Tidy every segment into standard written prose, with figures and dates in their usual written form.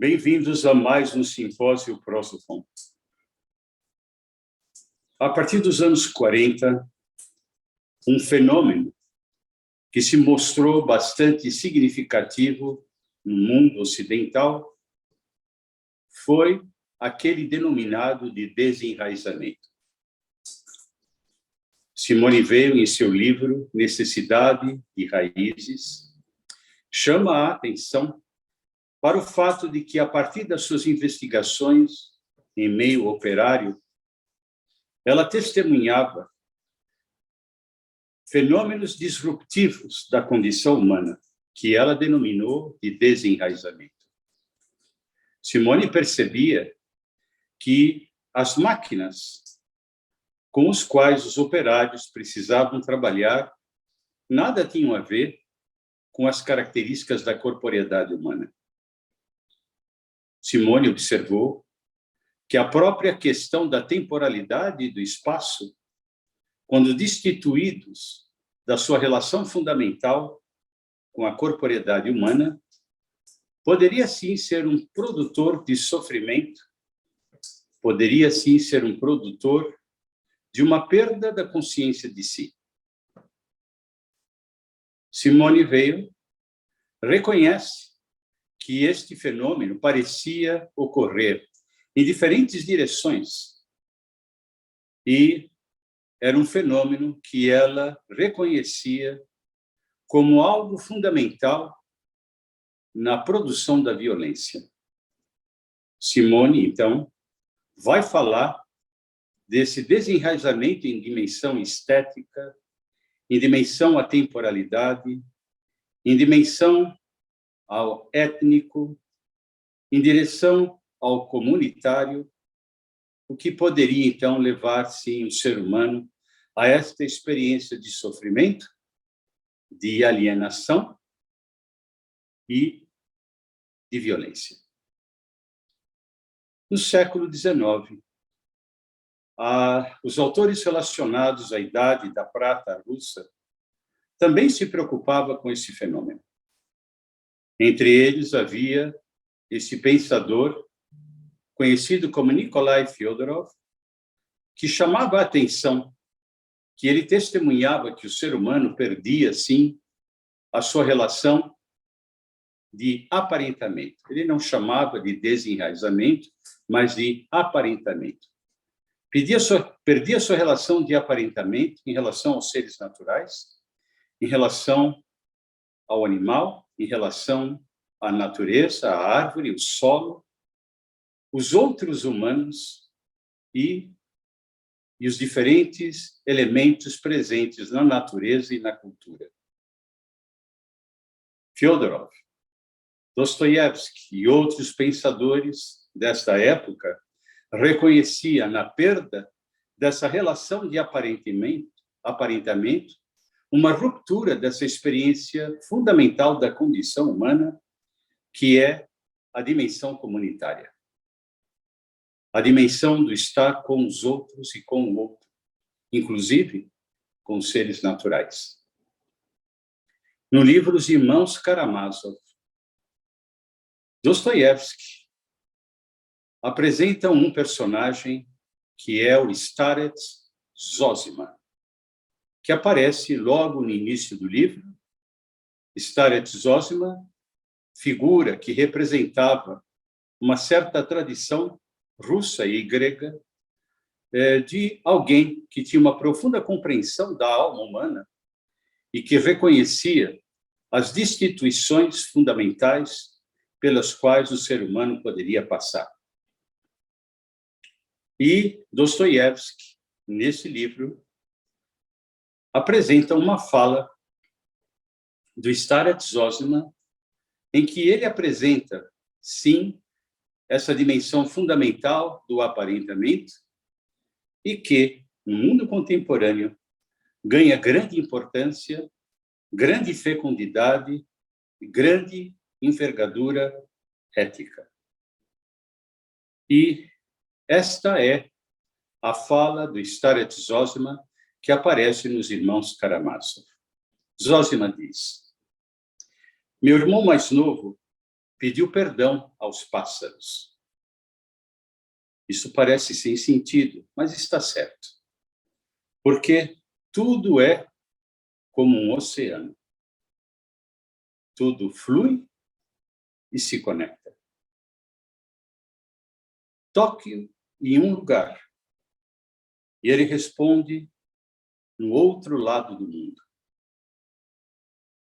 Bem-vindos a mais um simpósio Prosofon. A partir dos anos 40, um fenômeno que se mostrou bastante significativo no mundo ocidental foi aquele denominado de desenraizamento. Simone Weil, em seu livro Necessidade de Raízes, chama a atenção para o fato de que, a partir das suas investigações em meio operário, ela testemunhava fenômenos disruptivos da condição humana, que ela denominou de desenraizamento. Simone percebia que as máquinas com os quais os operários precisavam trabalhar nada tinham a ver com as características da corporeidade humana. Simone observou que a própria questão da temporalidade e do espaço, quando destituídos da sua relação fundamental com a corporeidade humana, poderia sim ser um produtor de sofrimento, poderia sim ser um produtor de uma perda da consciência de si. Simone Weil reconhece que este fenômeno parecia ocorrer em diferentes direções e era um fenômeno que ela reconhecia como algo fundamental na produção da violência. Simone, então, vai falar desse desenraizamento em dimensão estética, em dimensão à temporalidade, em dimensão ao étnico, em direção ao comunitário, o que poderia, então, levar, sim, o ser humano a esta experiência de sofrimento, de alienação e de violência. No século XIX, os autores relacionados à Idade da Prata russa também se preocupavam com esse fenômeno. Entre eles havia esse pensador conhecido como Nikolai Fyodorov, que chamava a atenção que ele testemunhava que o ser humano perdia, sim, a sua relação de aparentamento. Ele não chamava de desenraizamento, mas de aparentamento. Perdia sua relação de aparentamento em relação aos seres naturais, em relação ao animal, em relação à natureza, à árvore, o solo, os outros humanos e os diferentes elementos presentes na natureza e na cultura. Fyodorov, Dostoiévski e outros pensadores desta época reconhecia na perda dessa relação de aparentamento uma ruptura dessa experiência fundamental da condição humana, que é a dimensão comunitária. A dimensão do estar com os outros e com o outro, inclusive com os seres naturais. No livro Os Irmãos Karamazov, Dostoiévski apresenta um personagem que é o Starets Zosima, que aparece logo no início do livro. Starets Zosima, figura que representava uma certa tradição russa e grega de alguém que tinha uma profunda compreensão da alma humana e que reconhecia as destituições fundamentais pelas quais o ser humano poderia passar. E Dostoiévski, nesse livro, apresenta uma fala do Starets Zosima, em que ele apresenta, sim, essa dimensão fundamental do aparentamento e que, no mundo contemporâneo, ganha grande importância, grande fecundidade e grande envergadura ética. E esta é a fala do Starets Zosima que aparece nos Irmãos Karamazov. Zosima diz: meu irmão mais novo pediu perdão aos pássaros. Isso parece sem sentido, mas está certo. Porque tudo é como um oceano. Tudo flui e se conecta. Toque em um lugar e ele responde no outro lado do mundo.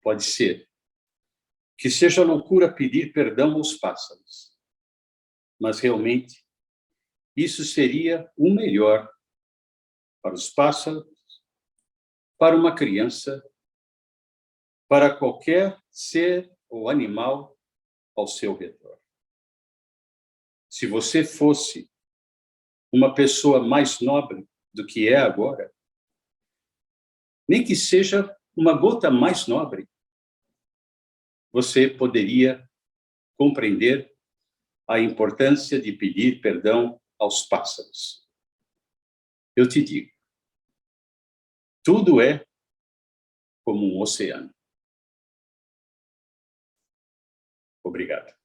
Pode ser que seja loucura pedir perdão aos pássaros, mas realmente isso seria o melhor para os pássaros, para uma criança, para qualquer ser ou animal ao seu redor. Se você fosse uma pessoa mais nobre do que é agora, nem que seja uma gota mais nobre, você poderia compreender a importância de pedir perdão aos pássaros. Eu te digo, tudo é como um oceano. Obrigado.